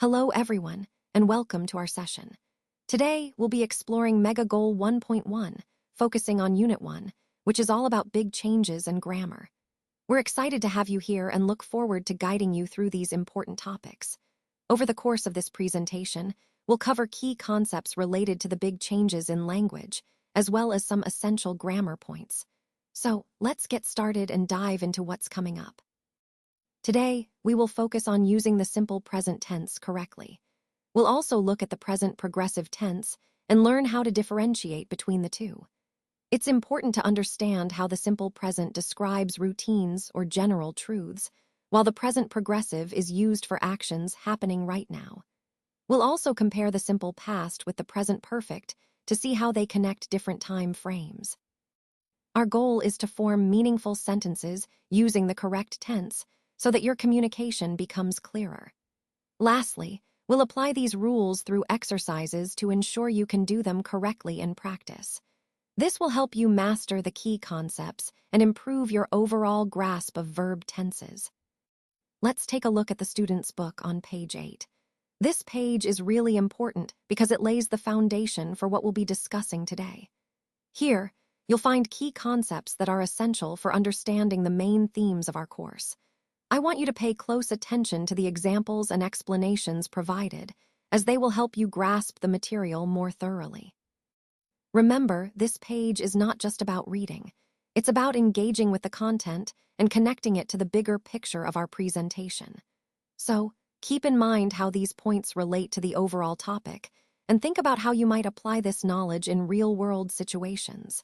Hello, everyone, and welcome to our session. Today, we'll be exploring Mega Goal 1.1, focusing on Unit 1, which is all about big changes and grammar. We're excited to have you here and look forward to guiding you through these important topics. Over the course of this presentation, we'll cover key concepts related to the big changes in language, as well as some essential grammar points. So, let's get started and dive into what's coming up. Today, we will focus on using the simple present tense correctly. We'll also look at the present progressive tense and learn how to differentiate between the two. It's important to understand how the simple present describes routines or general truths, while the present progressive is used for actions happening right now. We'll also compare the simple past with the present perfect to see how they connect different time frames. Our goal is to form meaningful sentences using the correct tense so that your communication becomes clearer. Lastly, we'll apply these rules through exercises to ensure you can do them correctly in practice. This will help you master the key concepts and improve your overall grasp of verb tenses. Let's take a look at the student's book on page 8. This page is really important because it lays the foundation for what we'll be discussing today. Here, you'll find key concepts that are essential for understanding the main themes of our course. I want you to pay close attention to the examples and explanations provided, as they will help you grasp the material more thoroughly. Remember, this page is not just about reading. It's about engaging with the content and connecting it to the bigger picture of our presentation. So, keep in mind how these points relate to the overall topic, and think about how you might apply this knowledge in real-world situations.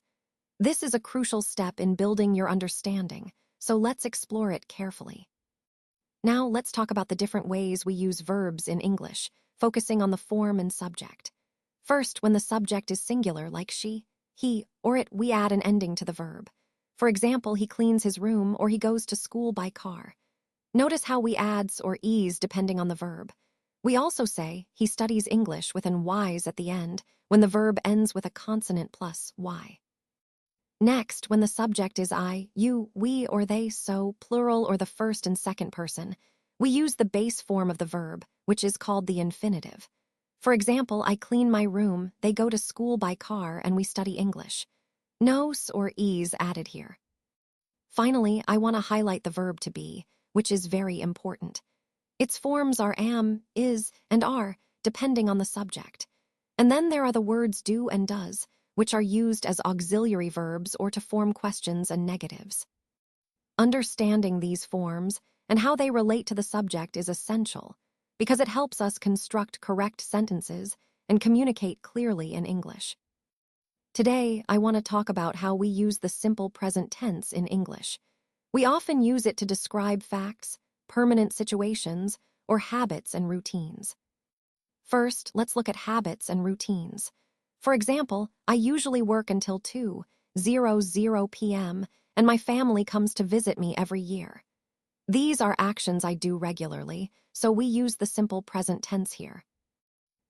This is a crucial step in building your understanding, so let's explore it carefully. Now, let's talk about the different ways we use verbs in English, focusing on the form and subject. First, when the subject is singular, like she, he, or it, we add an ending to the verb. For example, he cleans his room or he goes to school by car. Notice how we adds or ease depending on the verb. We also say, he studies English with an y's at the end when the verb ends with a consonant plus y. Next, when the subject is I, you, we, or they, so, plural or the first and second person, we use the base form of the verb, which is called the infinitive. For example, I clean my room, they go to school by car, and we study English. No s or e's added here. Finally, I want to highlight the verb to be, which is very important. Its forms are am, is, and are, depending on the subject. And then there are the words do and does, which are used as auxiliary verbs or to form questions and negatives. Understanding these forms and how they relate to the subject is essential because it helps us construct correct sentences and communicate clearly in English. Today, I want to talk about how we use the simple present tense in English. We often use it to describe facts, permanent situations, or habits and routines. First, let's look at habits and routines. For example, I usually work until 2:00 p.m., and my family comes to visit me every year. These are actions I do regularly, so we use the simple present tense here.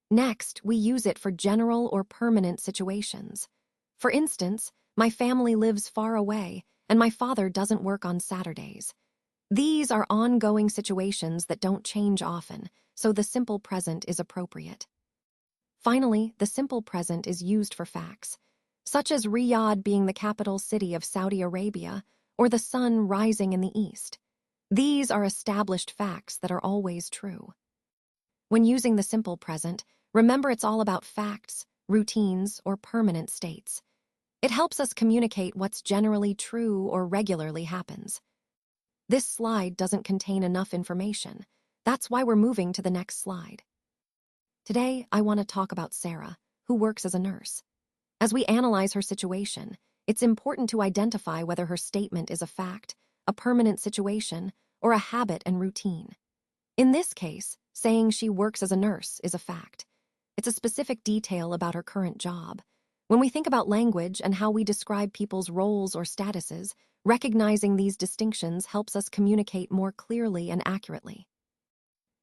Next, we use it for general or permanent situations. For instance, my family lives far away, and my father doesn't work on Saturdays. These are ongoing situations that don't change often, so the simple present is appropriate. Finally, the simple present is used for facts, such as Riyadh being the capital city of Saudi Arabia or the sun rising in the east. These are established facts that are always true. When using the simple present, remember it's all about facts, routines, or permanent states. It helps us communicate what's generally true or regularly happens. This slide doesn't contain enough information. That's why we're moving to the next slide. Today, I want to talk about Sarah, who works as a nurse. As we analyze her situation, it's important to identify whether her statement is a fact, a permanent situation, or a habit and routine. In this case, saying she works as a nurse is a fact. It's a specific detail about her current job. When we think about language and how we describe people's roles or statuses, recognizing these distinctions helps us communicate more clearly and accurately.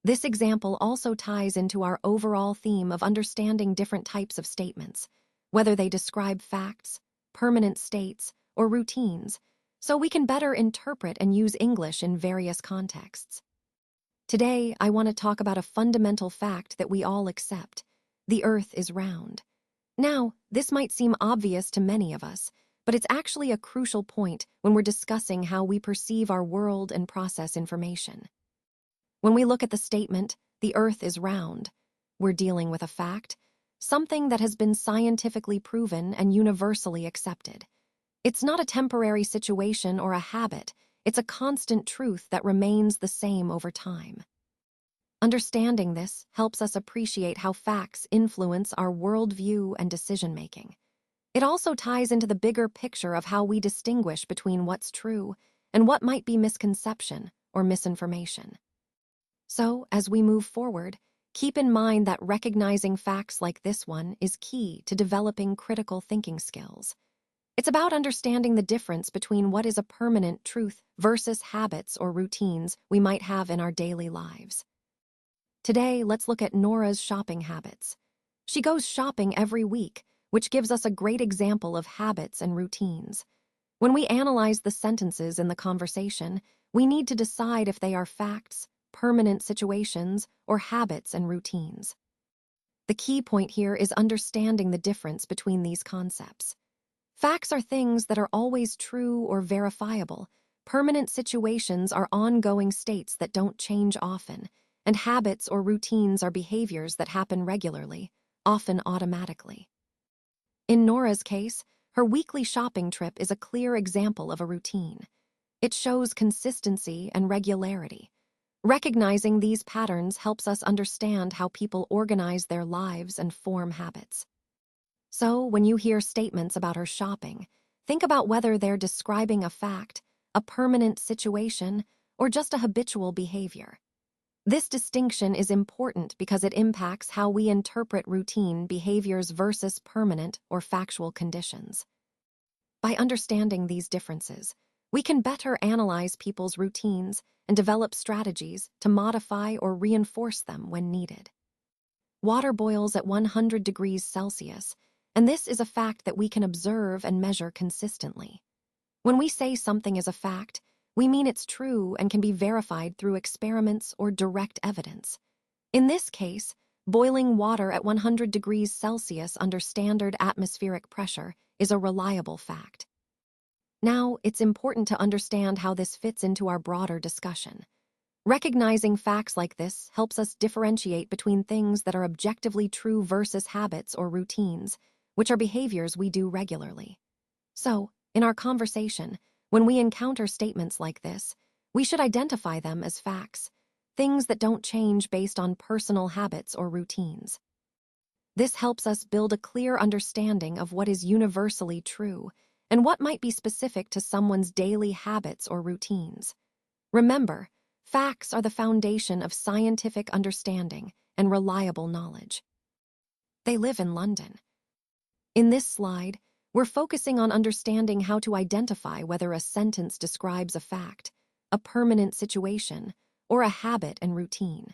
This example also ties into our overall theme of understanding different types of statements, whether they describe facts, permanent states, or routines, so we can better interpret and use English in various contexts. Today, I want to talk about a fundamental fact that we all accept. The Earth is round. Now, this might seem obvious to many of us, but it's actually a crucial point when we're discussing how we perceive our world and process information. When we look at the statement, the Earth is round, we're dealing with a fact, something that has been scientifically proven and universally accepted. It's not a temporary situation or a habit, it's a constant truth that remains the same over time. Understanding this helps us appreciate how facts influence our worldview and decision-making. It also ties into the bigger picture of how we distinguish between what's true and what might be misconception or misinformation. So, as we move forward, keep in mind that recognizing facts like this one is key to developing critical thinking skills. It's about understanding the difference between what is a permanent truth versus habits or routines we might have in our daily lives. Today, let's look at Nora's shopping habits. She goes shopping every week, which gives us a great example of habits and routines. When we analyze the sentences in the conversation, we need to decide if they are facts, permanent situations, or habits and routines. The key point here is understanding the difference between these concepts. Facts are things that are always true or verifiable. Permanent situations are ongoing states that don't change often, and habits or routines are behaviors that happen regularly, often automatically. In Nora's case, her weekly shopping trip is a clear example of a routine. It shows consistency and regularity. Recognizing these patterns helps us understand how people organize their lives and form habits. So, when you hear statements about her shopping, think about whether they're describing a fact, a permanent situation, or just a habitual behavior. This distinction is important because it impacts how we interpret routine behaviors versus permanent or factual conditions. By understanding these differences, we can better analyze people's routines and develop strategies to modify or reinforce them when needed. Water boils at 100 degrees Celsius, and this is a fact that we can observe and measure consistently. When we say something is a fact, we mean it's true and can be verified through experiments or direct evidence. In this case, boiling water at 100 degrees Celsius under standard atmospheric pressure is a reliable fact. Now, it's important to understand how this fits into our broader discussion. Recognizing facts like this helps us differentiate between things that are objectively true versus habits or routines, which are behaviors we do regularly. So, in our conversation, when we encounter statements like this, we should identify them as facts, things that don't change based on personal habits or routines. This helps us build a clear understanding of what is universally true and what might be specific to someone's daily habits or routines. Remember, facts are the foundation of scientific understanding and reliable knowledge. They live in London. In this slide, we're focusing on understanding how to identify whether a sentence describes a fact, a permanent situation, or a habit and routine.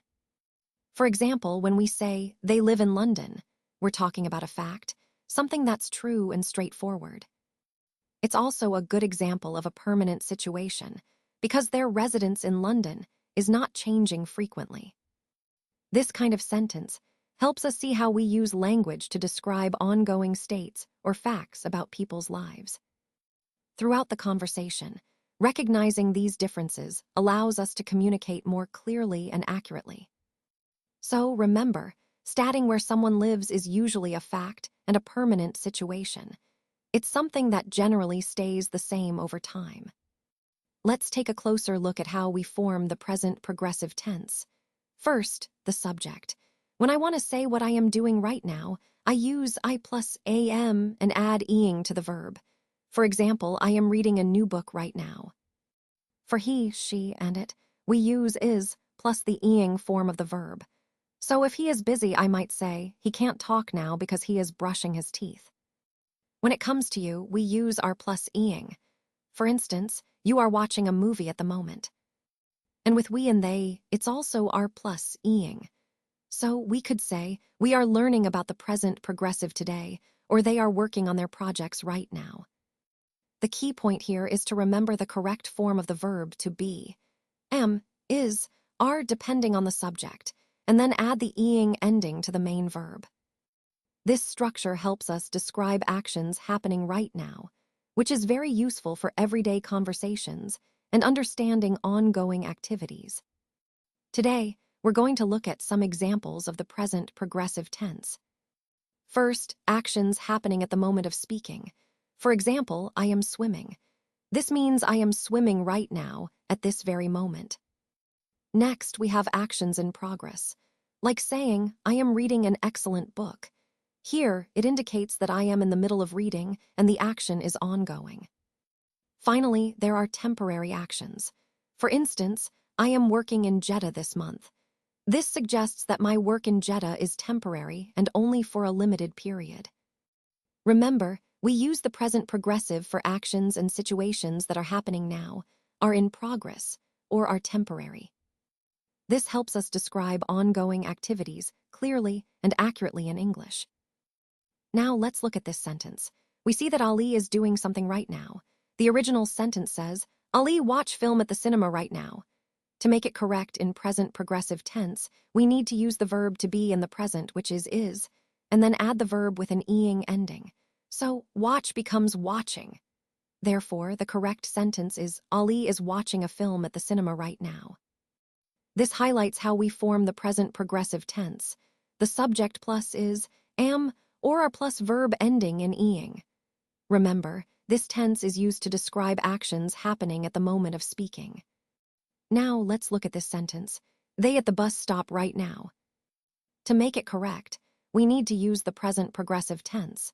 For example, when we say, "they live in London," we're talking about a fact, something that's true and straightforward. It's also a good example of a permanent situation, because their residence in London is not changing frequently. This kind of sentence helps us see how we use language to describe ongoing states or facts about people's lives. Throughout the conversation, recognizing these differences allows us to communicate more clearly and accurately. So remember, stating where someone lives is usually a fact and a permanent situation. It's something that generally stays the same over time. Let's take a closer look at how we form the present progressive tense. First, the subject. When I want to say what I am doing right now, I use I plus am and add ing to the verb. For example, I am reading a new book right now. For he, she, and it, we use is plus the ing form of the verb. So if he is busy, I might say, he can't talk now because he is brushing his teeth. When it comes to you, we use our plus ing. For instance, you are watching a movie at the moment. And with we and they, it's also our plus ing. So we could say, we are learning about the present progressive today, or they are working on their projects right now. The key point here is to remember the correct form of the verb to be. Am, is, are depending on the subject, and then add the ing ending to the main verb. This structure helps us describe actions happening right now, which is very useful for everyday conversations and understanding ongoing activities. Today, we're going to look at some examples of the present progressive tense. First, actions happening at the moment of speaking. For example, I am swimming. This means I am swimming right now, at this very moment. Next, we have actions in progress, like saying, I am reading an excellent book. Here, it indicates that I am in the middle of reading and the action is ongoing. Finally, there are temporary actions. For instance, I am working in Jeddah this month. This suggests that my work in Jeddah is temporary and only for a limited period. Remember, we use the present progressive for actions and situations that are happening now, are in progress, or are temporary. This helps us describe ongoing activities clearly and accurately in English. Now let's look at this sentence. We see that Ali is doing something right now. The original sentence says, Ali watch film at the cinema right now. To make it correct in present progressive tense, we need to use the verb to be in the present, which is, and then add the verb with an ing ending. So watch becomes watching. Therefore, the correct sentence is, Ali is watching a film at the cinema right now. This highlights how we form the present progressive tense. The subject plus is, am, or our plus verb ending in ing. Remember, this tense is used to describe actions happening at the moment of speaking. Now let's look at this sentence. They at the bus stop right now. To make it correct, we need to use the present progressive tense.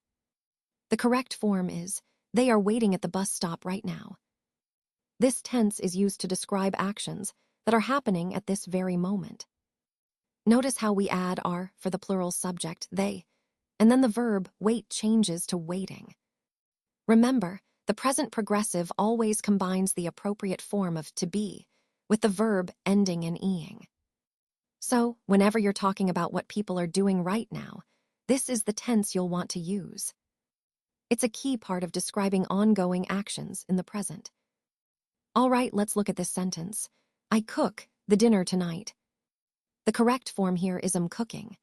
The correct form is, they are waiting at the bus stop right now. This tense is used to describe actions that are happening at this very moment. Notice how we add are for the plural subject, they, and then the verb wait changes to waiting. Remember, the present progressive always combines the appropriate form of to be with the verb ending in ing. So, whenever you're talking about what people are doing right now, this is the tense you'll want to use. It's a key part of describing ongoing actions in the present. All right, let's look at this sentence. I cook the dinner tonight. The correct form here is am cooking.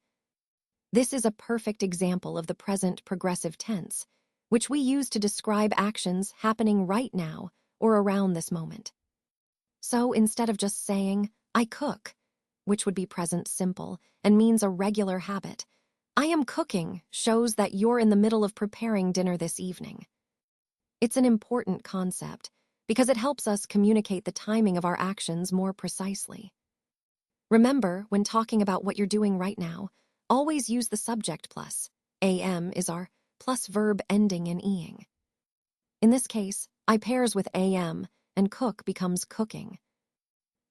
This is a perfect example of the present progressive tense, which we use to describe actions happening right now or around this moment. So instead of just saying, I cook, which would be present simple and means a regular habit, I am cooking shows that you're in the middle of preparing dinner this evening. It's an important concept because it helps us communicate the timing of our actions more precisely. Remember, when talking about what you're doing right now, always use the subject plus. Am is our plus verb ending in ing. In this case, I pairs with am, and cook becomes cooking.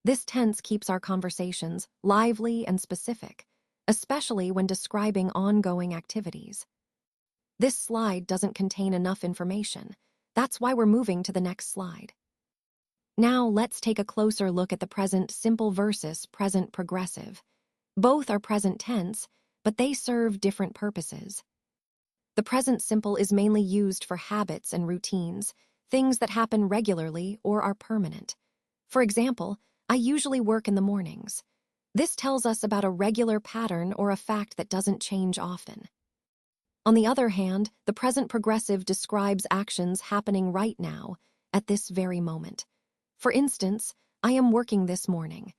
This tense keeps our conversations lively and specific, especially when describing ongoing activities. This slide doesn't contain enough information. That's why we're moving to the next slide. Now let's take a closer look at the present simple versus present progressive. Both are present tense, but they serve different purposes. The present simple is mainly used for habits and routines, things that happen regularly or are permanent. For example, I usually work in the mornings. This tells us about a regular pattern or a fact that doesn't change often. On the other hand, the present progressive describes actions happening right now, at this very moment. For instance, I am working this morning.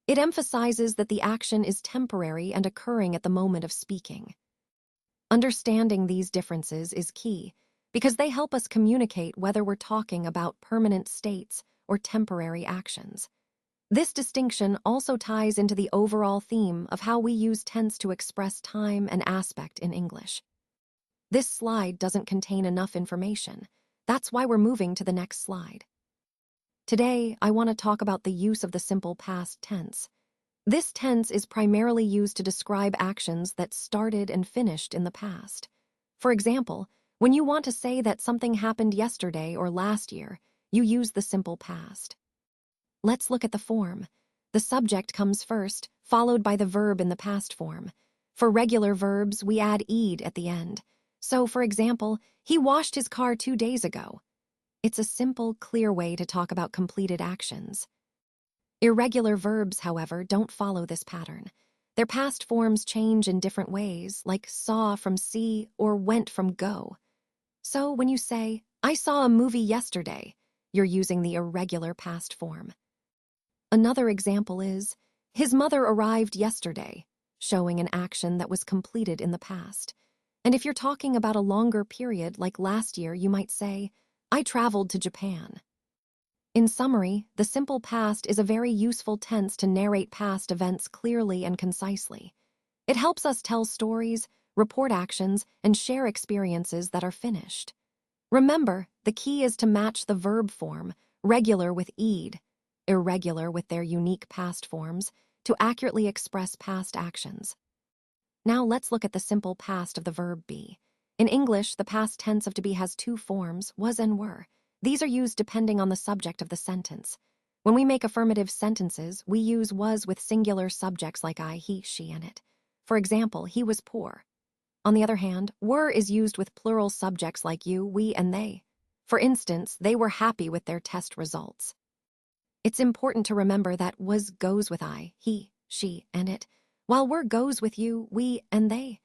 It emphasizes that the action is temporary and occurring at the moment of speaking. Understanding these differences is key because they help us communicate whether we're talking about permanent states or temporary actions. This distinction also ties into the overall theme of how we use tense to express time and aspect in English. This slide doesn't contain enough information. That's why we're moving to the next slide. Today, I want to talk about the use of the simple past tense. This tense is primarily used to describe actions that started and finished in the past. For example, when you want to say that something happened yesterday or last year, you use the simple past. Let's look at the form. The subject comes first, followed by the verb in the past form. For regular verbs, we add ed at the end. So, for example, he washed his car 2 days ago. It's a simple, clear way to talk about completed actions. Irregular verbs, however, don't follow this pattern. Their past forms change in different ways, like saw from see or went from go. So when you say, I saw a movie yesterday, you're using the irregular past form. Another example is, his mother arrived yesterday, showing an action that was completed in the past. And if you're talking about a longer period, like last year, you might say, I traveled to Japan. In summary, the simple past is a very useful tense to narrate past events clearly and concisely. It helps us tell stories, report actions, and share experiences that are finished. Remember, the key is to match the verb form, regular with ed, irregular with their unique past forms, to accurately express past actions. Now let's look at the simple past of the verb be. In English, the past tense of to be has two forms, was and were. These are used depending on the subject of the sentence. When we make affirmative sentences, we use was with singular subjects like I, he, she, and it. For example, he was poor. On the other hand, were is used with plural subjects like you, we, and they. For instance, they were happy with their test results. It's important to remember that was goes with I, he, she, and it, while were goes with you, we, and they.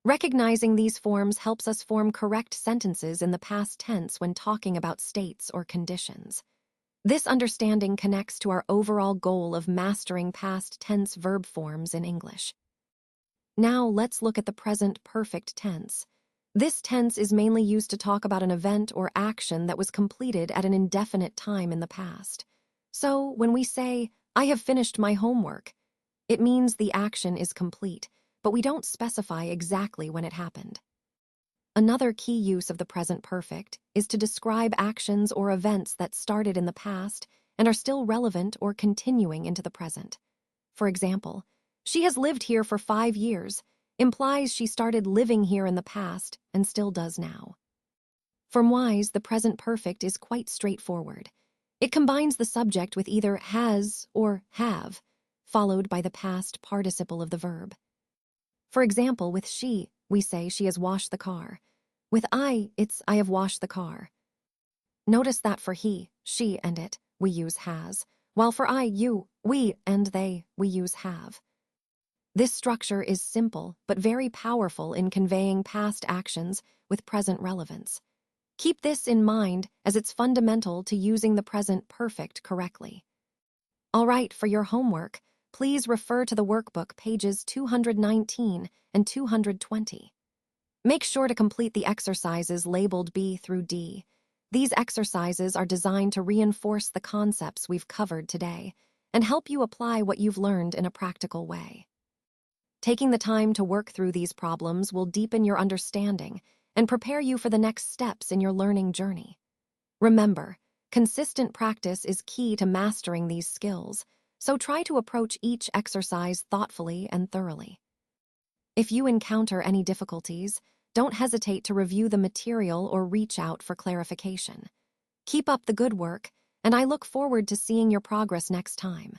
Recognizing these forms helps us form correct sentences in the past tense when talking about states or conditions. This understanding connects to our overall goal of mastering past tense verb forms in English. Now let's look at the present perfect tense. This tense is mainly used to talk about an event or action that was completed at an indefinite time in the past. So when we say, I have finished my homework, it means the action is complete, but we don't specify exactly when it happened. Another key use of the present perfect is to describe actions or events that started in the past and are still relevant or continuing into the present. For example, she has lived here for 5 years implies she started living here in the past and still does now. From Wise, the present perfect is quite straightforward. It combines the subject with either has or have, followed by the past participle of the verb. For example, with she, we say she has washed the car. With I, it's I have washed the car. Notice that for he, she, and it, we use has, while for I, you, we, and they, we use have. This structure is simple but very powerful in conveying past actions with present relevance. Keep this in mind as it's fundamental to using the present perfect correctly. All right, for your homework, please refer to the workbook pages 219 and 220. Make sure to complete the exercises labeled B through D. These exercises are designed to reinforce the concepts we've covered today and help you apply what you've learned in a practical way. Taking the time to work through these problems will deepen your understanding and prepare you for the next steps in your learning journey. Remember, consistent practice is key to mastering these skills, so try to approach each exercise thoughtfully and thoroughly. If you encounter any difficulties, don't hesitate to review the material or reach out for clarification. Keep up the good work, and I look forward to seeing your progress next time.